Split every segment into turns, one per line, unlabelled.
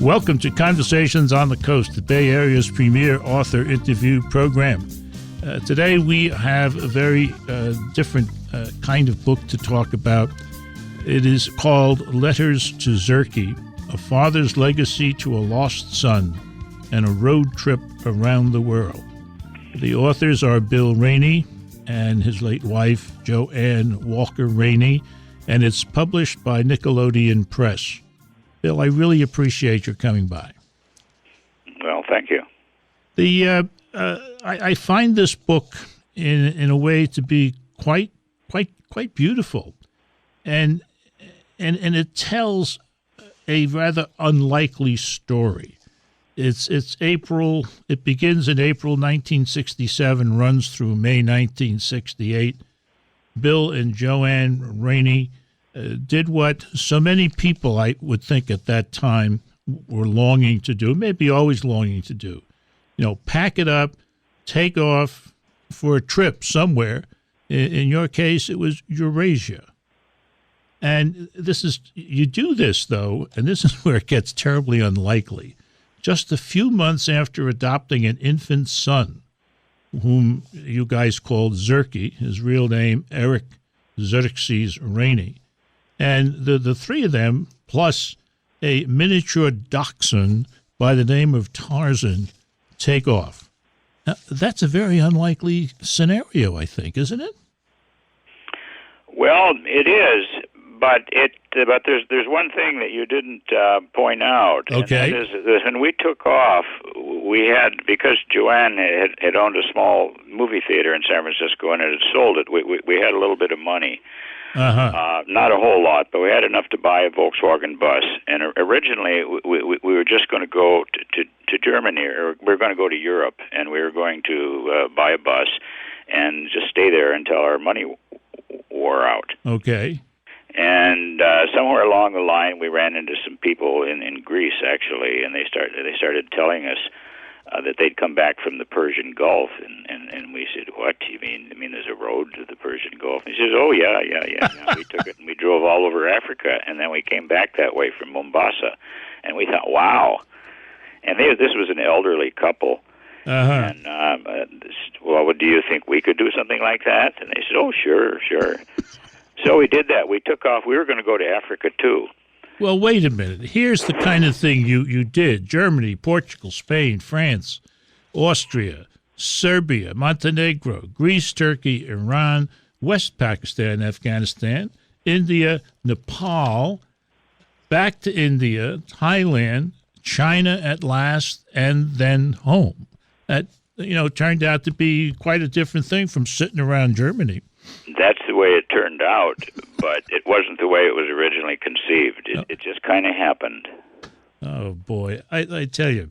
Welcome to Conversations on the Coast, the Bay Area's premier author interview program. Today we have a very different kind of book to talk about. It is called Letters to Zerky, A Father's Legacy to a Lost Son, and a Road Trip Around the World. The authors are Bill Raney and his late wife, Joanne Walker Raney, and it's published by Nickelodeon Press. Bill, I really appreciate your coming by.
Well, thank you.
I find this book in a way to be quite beautiful, and it tells a rather unlikely story. It's April. It begins in April 1967, runs through May 1968. Bill and Joanne Raney did what so many people, I would think at that time, were longing to do, maybe always longing to do. You know, pack it up, take off for a trip somewhere. In your case, it was Eurasia. And you do this, though, and this is where it gets terribly unlikely. Just a few months after adopting an infant son, whom you guys called Zerky, his real name, Eric Xerxes Raney. And the three of them, plus a miniature dachshund by the name of Tarzan, take off. Now, that's a very unlikely scenario, I think, isn't it?
Well, it is, but there's one thing that you didn't point out.
Okay.
And that is that when we took off, we had, because Joanne had owned a small movie theater in San Francisco and had sold it, we had a little bit of money. Not a whole lot, but we had enough to buy a Volkswagen bus. And originally, we were just going to go to Germany, or we were going to go to Europe, and we were going to buy a bus and just stay there until our money wore out.
Okay.
And somewhere along the line, we ran into some people in Greece, actually, and they started telling us that they'd come back from the Persian Gulf, and we said, "What? You mean there's a road to the Persian Gulf?" And he says, "Oh yeah." We took it and we drove all over Africa, and then we came back that way from Mombasa, and we thought, "Wow!" And this was an elderly couple. And well, do you think we could do something like that? And they said, "Oh, sure." So we did that. We took off. We were going to go to Africa too.
Well, wait a minute. Here's the kind of thing you did. Germany, Portugal, Spain, France, Austria, Serbia, Montenegro, Greece, Turkey, Iran, West Pakistan, Afghanistan, India, Nepal, back to India, Thailand, China at last, and then home. That, turned out to be quite a different thing from sitting around Germany.
That's the way it turned out, but it wasn't the way it was originally conceived. It just kind of happened.
Oh, boy. I tell you,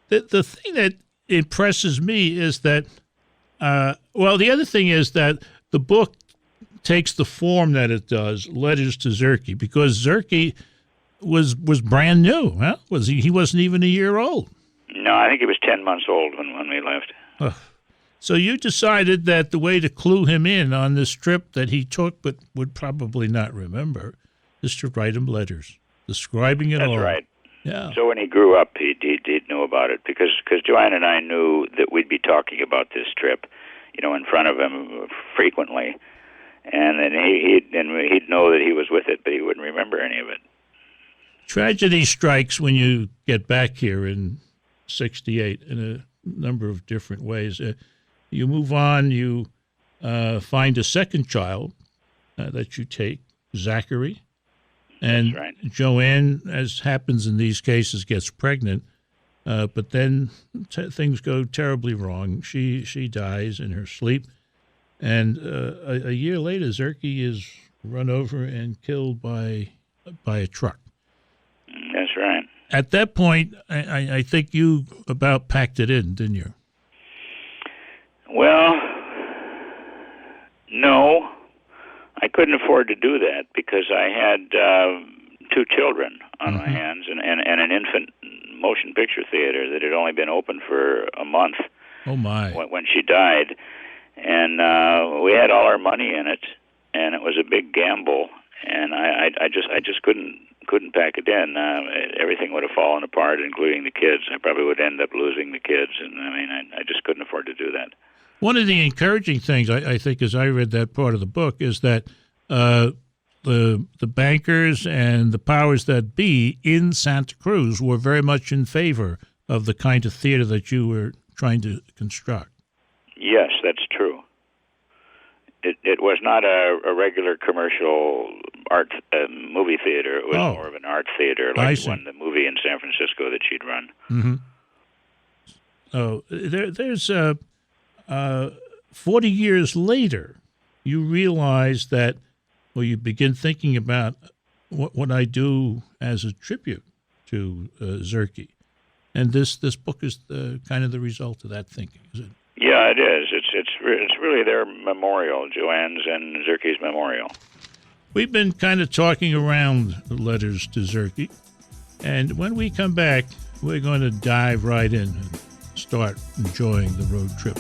the thing that impresses me is that, the other thing is that the book takes the form that it does, Letters to Zerky, because Zerky was brand new. Huh? He wasn't even a year old.
No, I think he was 10 months old when we left.
So you decided that the way to clue him in on this trip that he took but would probably not remember is to write him letters, describing it all.
That's right.
Yeah.
So when he grew up, he'd know about it because Joanne and I knew that we'd be talking about this trip, in front of him frequently, and then he'd know that he was with it, but he wouldn't remember any of it.
Tragedy strikes when you get back here in '68 in a number of different ways. You move on, you find a second child that you take, Zachary. And
That's right.
Joanne, as happens in these cases, gets pregnant. But then things go terribly wrong. She dies in her sleep. And a year later, Zerky is run over and killed by a truck.
That's right.
At that point, I think you about packed it in, didn't you?
Well, no, I couldn't afford to do that because I had two children on my hands and an infant motion picture theater that had only been open for a month.
Oh my!
When she died, and we had all our money in it, and it was a big gamble, and I just couldn't couldn't pack it in. Everything would have fallen apart, including the kids. I probably would end up losing the kids, and I just couldn't afford to do that.
One of the encouraging things I think, as I read that part of the book, is that the bankers and the powers that be in Santa Cruz were very much in favor of the kind of theater that you were trying to construct.
Yes, that's true. It was not a regular commercial art movie theater. It was more of an art theater, like the movie in San Francisco that she'd run.
Mm-hmm. So there's 40 years later, you realize that, well, you begin thinking about what I do as a tribute to Zerky. And this book is kind of the result of that thinking, is it?
Yeah, it is. It's really their memorial, Joanne's and Zerky's memorial.
We've been kind of talking around the letters to Zerky, and when we come back, we're going to dive right in and start enjoying the road trip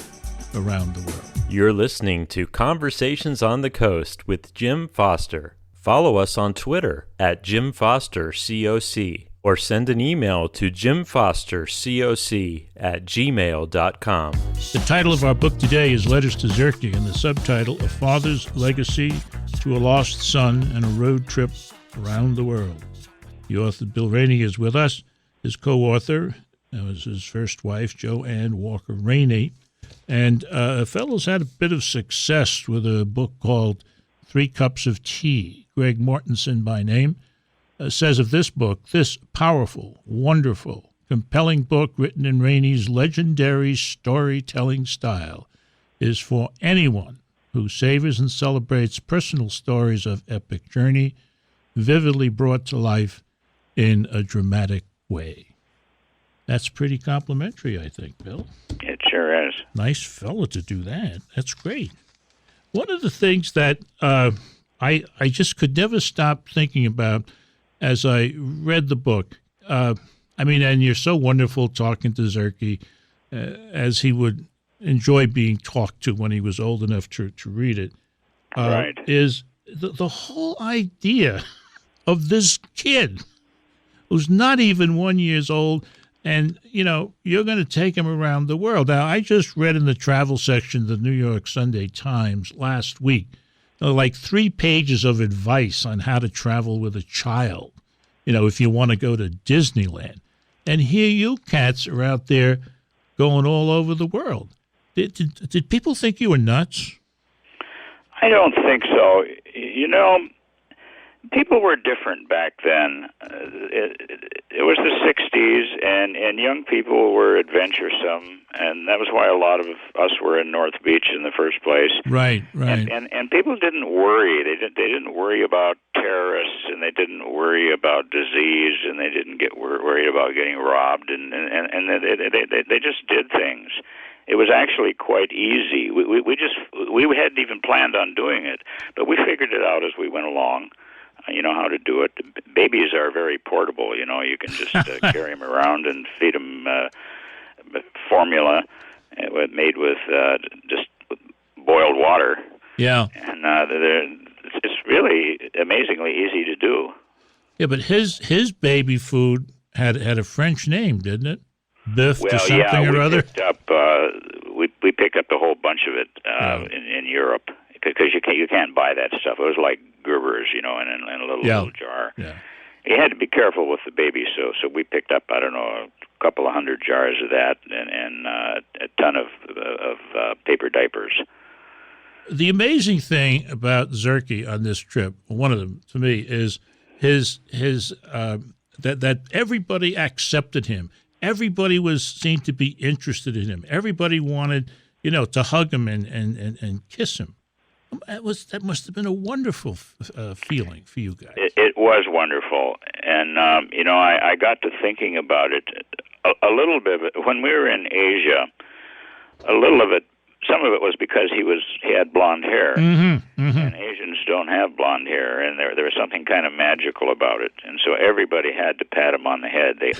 around the world.
You're listening to Conversations on the Coast with Jim Foster. Follow us on Twitter at JimFosterCoc or send an email to jimfostercoc@gmail.com.
The title of our book today is Letters to Zerky, and the subtitle, A Father's Legacy to a Lost Son and a Road Trip Around the World. The author, Bill Raney, is with us. His co-author was his first wife, Joanne Walker Raney. And fellows had a bit of success with a book called 3 Cups of Tea. Greg Mortensen by name says of this book, this powerful, wonderful, compelling book written in Raney's legendary storytelling style is for anyone who savors and celebrates personal stories of epic journey, vividly brought to life in a dramatic way. That's pretty complimentary, I think, Bill.
It sure is.
Nice fellow to do that. That's great. One of the things that I just could never stop thinking about as I read the book, and you're so wonderful talking to Zerky, as he would enjoy being talked to when he was old enough to read it,
right.
Is the whole idea of this kid who's not even 1 year old. And, you're going to take him around the world. Now, I just read in the travel section of the New York Sunday Times last week, like 3 pages of advice on how to travel with a child, if you want to go to Disneyland. And here you cats are out there going all over the world. Did people think you were nuts?
I don't think so. People were different back then. It was the 60s, and young people were adventuresome, and that was why a lot of us were in North Beach in the first place.
Right.
And people didn't worry. They didn't worry about terrorists, and they didn't worry about disease, and they didn't get worried about getting robbed, and they just did things. It was actually quite easy. We hadn't even planned on doing it, but we figured it out as we went along. How to do it. Babies are very portable. You can just carry them around and feed them formula made with just boiled water.
Yeah.
And it's really amazingly easy to do.
Yeah, but his baby food had a French name, didn't it? Biff to something or other?
We picked up a whole bunch of it in Europe, because you can't buy that stuff. It was like Gerber's, in a little jar. Yeah. You had to be careful with the baby, so we picked up, a couple of 100 jars of that and a ton of paper diapers.
The amazing thing about Zerky on this trip, one of them to me, is his that everybody accepted him. Everybody seemed to be interested in him. Everybody wanted, to hug him and kiss him. That must have been a wonderful feeling for you guys.
It was wonderful, and I got to thinking about it a little bit. When we were in Asia, some of it was because he had blonde hair, and Asians don't have blonde hair, and there was something kind of magical about it, and so everybody had to pat him on the head. They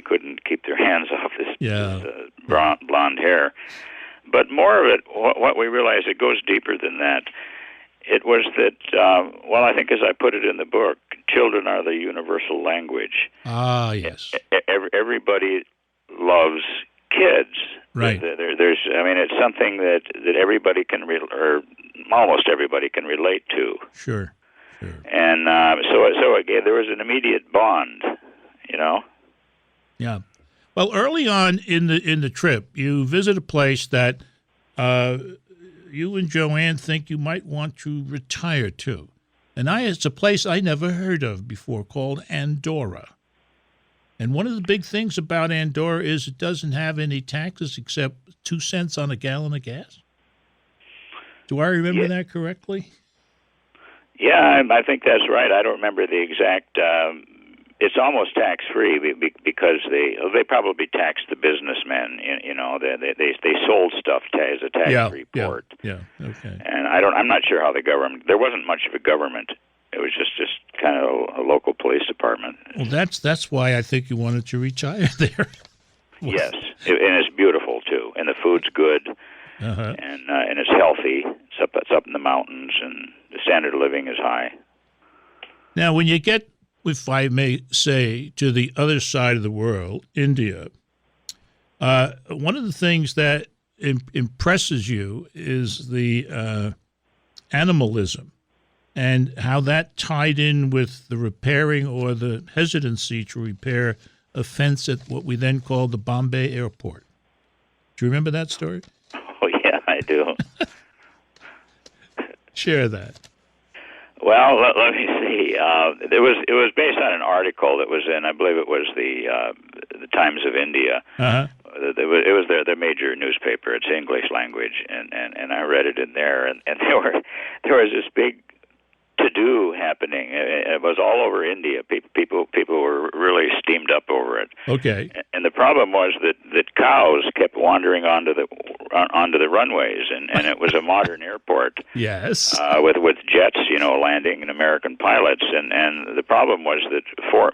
couldn't keep their hands off this blonde hair. But more of it, what we realize, it goes deeper than that. It was that, well, I think as I put it in the book, children are the universal language.
Ah, yes.
Everybody loves kids.
Right.
There's, I mean, it's something that everybody can, or almost everybody can relate to.
Sure.
And so again, there was an immediate bond, you know.
Yeah. Well, early on in the trip, you visit a place that you and Joanne think you might want to retire to. And it's a place I never heard of before called Andorra. And one of the big things about Andorra is it doesn't have any taxes except 2 cents on a gallon of gas. Do I remember that correctly?
Yeah, I think that's right. I don't remember the exact. It's almost tax-free because they probably taxed the businessmen. You know, they sold stuff as a tax-free port.
Yeah. Okay.
And I'm not sure how the government. There wasn't much of a government. It was just kind of a local police department.
Well, that's why I think you wanted to retire there.
Yes, and it's beautiful too, and the food's good, and it's healthy. It's up in the mountains, and the standard of living is high.
Now, when you get, if I may say, to the other side of the world, India, one of the things that impresses you is the animalism and how that tied in with the repairing or the hesitancy to repair a fence at what we then called the Bombay airport. Do you remember that story?
Oh, yeah, I do.
Share that.
Well, let me see. It was based on an article that was in, I believe it was the Times of India.
Uh-huh.
It was their major newspaper. It's English language, and I read it in there, and there was this big to-do happening. It was all over India. People were really steamed up over it.
Okay.
And the problem was that cows kept wandering onto the runways, and it was a modern airport.
Yes.
With jets, you know, landing and American pilots, and the problem was that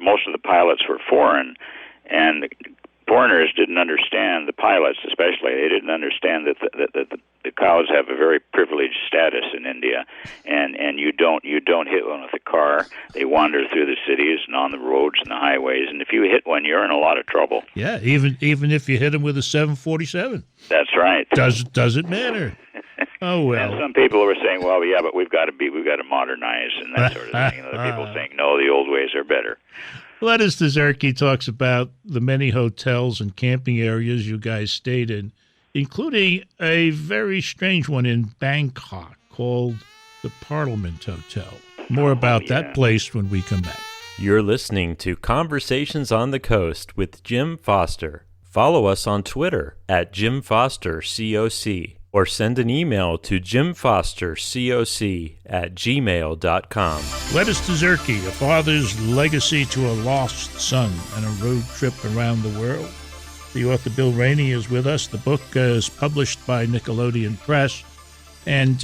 most of the pilots were foreign, and foreigners didn't understand, the pilots especially, they didn't understand that the cows have a very privileged status in India, and you don't hit one with a car. They wander through the cities and on the roads and the highways, and if you hit one, you're in a lot of trouble.
Yeah, even if you hit them with a 747.
That's right.
Doesn't matter. Oh well.
And some people were saying, well, yeah, but we've got to modernize and that sort of thing. And other people saying, no, the old ways are better.
Letters to Zerky talks about the many hotels and camping areas you guys stayed in, including a very strange one in Bangkok called the Parliament Hotel. More about that place when we come back.
You're listening to Conversations on the Coast with Jim Foster. Follow us on Twitter at Jim Foster COC or send an email to jimfostercoc@gmail.com.
Letters to Zerky, a father's legacy to a lost son and a road trip around the world. The author Bill Raney is with us. The book is published by Nickelodeon Press. And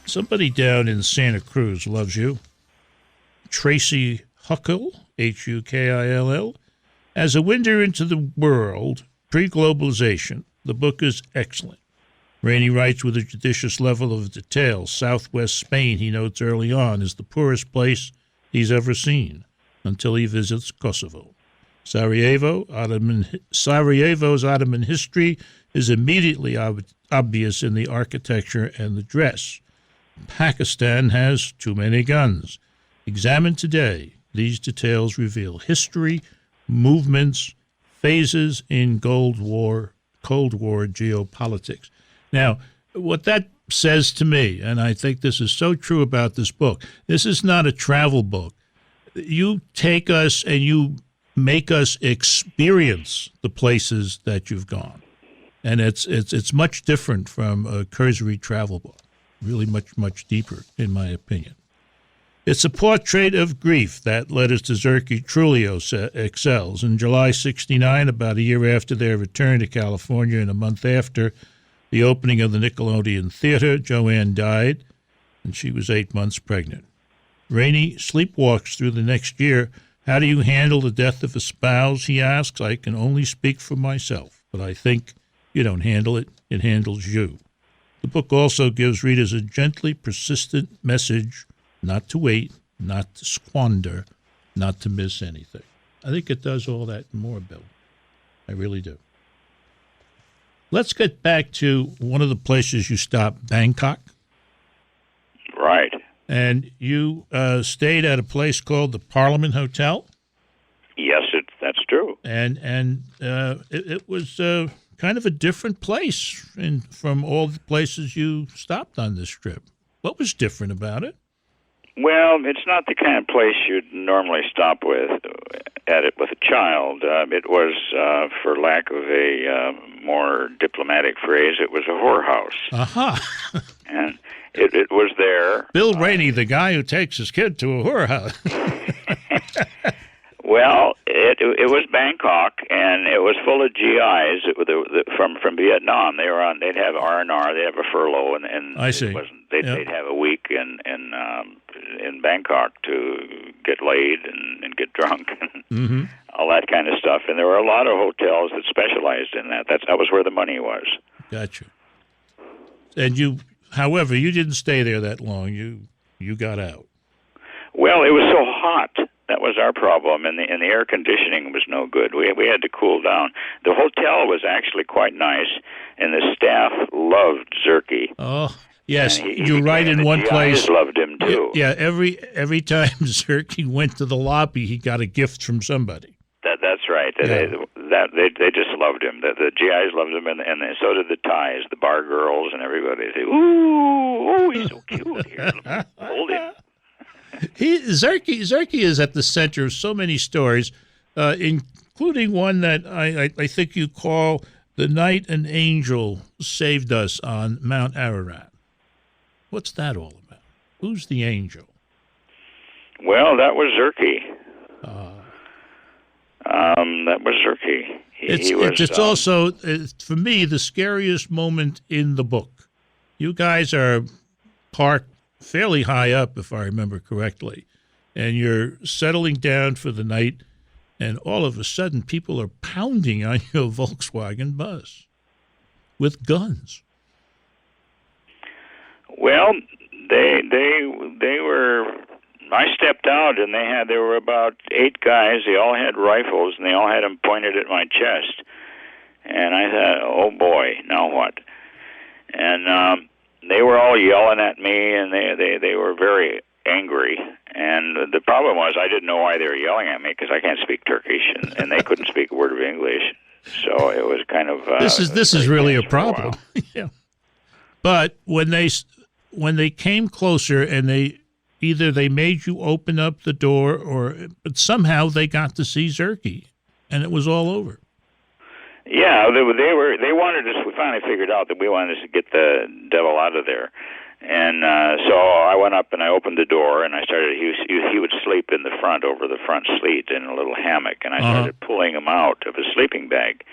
somebody down in Santa Cruz loves you. Tracy Huckle, Hukill. As a window into the world, pre-globalization, the book is excellent. Raney writes with a judicious level of detail. Southwest Spain, he notes early on, is the poorest place he's ever seen until he visits Kosovo. Sarajevo's Ottoman history is immediately obvious in the architecture and the dress. Pakistan has too many guns. Examined today, these details reveal history, movements, phases in Cold War geopolitics. Now, what that says to me, and I think this is so true about this book, this is not a travel book. You take us and you make us experience the places that you've gone. And it's much different from a cursory travel book, really much deeper, in my opinion. It's a portrait of grief that Letters to Zerky truly excels. In July 1969, about a year after their return to California and a month after the opening of the Nickelodeon Theater, Joanne died, and she was 8 months pregnant. Raney sleepwalks through the next year. How do you handle the death of a spouse, he asks. I can only speak for myself, but I think you don't handle it. It handles you. The book also gives readers a gently persistent message not to wait, not to squander, not to miss anything. I think it does all that and more, Bill. I really do. Let's get back to one of the places you stopped, Bangkok.
Right.
And you stayed at a place called the Parliament Hotel.
Yes, that's true.
And it was kind of a different place from all the places you stopped on this trip. What was different about it?
Well, it's not the kind of place you'd normally stop at it with a child. It was, for lack of a more diplomatic phrase, it was a whorehouse.
Aha.
And it was there.
Bill Raney, the guy who takes his kid to a whorehouse.
Well, it was Bangkok, and it was full of GIs from Vietnam. They'd have R&R, they'd have a furlough, and
I see.
They'd have a week in Bangkok to get laid and get drunk and all that kind of stuff. And there were a lot of hotels that specialized in that. That was where the money was.
Gotcha. And however, you didn't stay there that long. You got out.
Well, it was so hot. That was our problem, and the air conditioning was no good. We had to cool down. The hotel was actually quite nice, and the staff loved Zerky.
Oh, yes, you're right. In one place,
loved him too.
Yeah, every time Zerky went to the lobby, he got a gift from somebody.
That's right. Yeah. They just loved him. The GIs loved him, and so did the Thais, the bar girls, and everybody. They say, "Ooh, he's so cute here. Hold him."
Zerky is at the center of so many stories, including one that I think you call "The Night an Angel Saved Us on Mount Ararat." What's that all about? Who's the angel?
Well, that was Zerky. That was Zerky.
It's also, for me, the scariest moment in the book. You guys are parked fairly high up, if I remember correctly, and you're settling down for the night, and all of a sudden people are pounding on your Volkswagen bus with guns.
Well, they were. I stepped out, and there were about 8 guys. They all had rifles, and they all had them pointed at my chest. And I thought, oh boy, now what? And they were all yelling at me, and they were very angry. And the problem was I didn't know why they were yelling at me, because I can't speak Turkish, and they couldn't speak a word of English. So it was kind of
this is really a problem. Yeah. But when they came closer, and either they made you open up the door, but somehow they got to see Zerky, and it was all over.
Yeah, they wanted us. We finally figured out that we wanted to get the devil out of there, and so I went up and I opened the door, and I started. He would sleep in the front, over the front seat, in a little hammock, and I started pulling him out of his sleeping bag,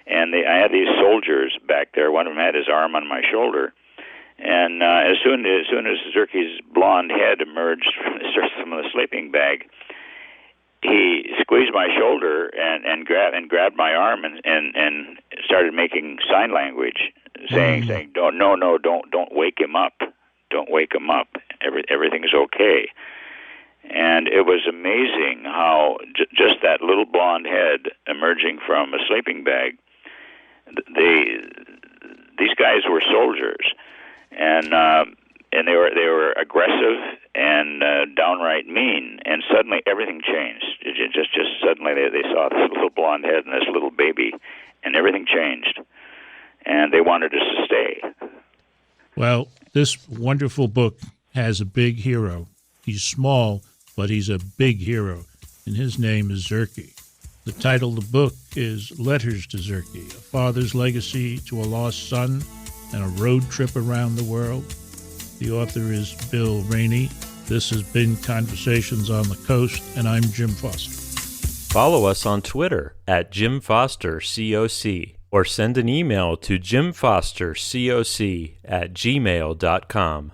and I had these soldiers back there. One of them had his arm on my shoulder. And as soon as Zerky's blonde head emerged from the sleeping bag, he squeezed my shoulder and grabbed my arm and started making sign language, saying don't wake him up, don't wake him up. Everything's okay. And it was amazing how just that little blonde head emerging from a sleeping bag. These guys were soldiers. And they were aggressive and downright mean, and suddenly everything changed. Just suddenly they saw this little blonde head and this little baby, and everything changed, and they wanted us to stay.
Well, this wonderful book has a big hero. He's small, but he's a big hero, and his name is Zerky. The title of the book is Letters to Zerky, a father's legacy to a lost son and a road trip around the world. The author is Bill Raney. This has been Conversations on the Coast, and I'm Jim Foster.
Follow us on Twitter at Jim Foster COC, or send an email to jimfostercoc@gmail.com.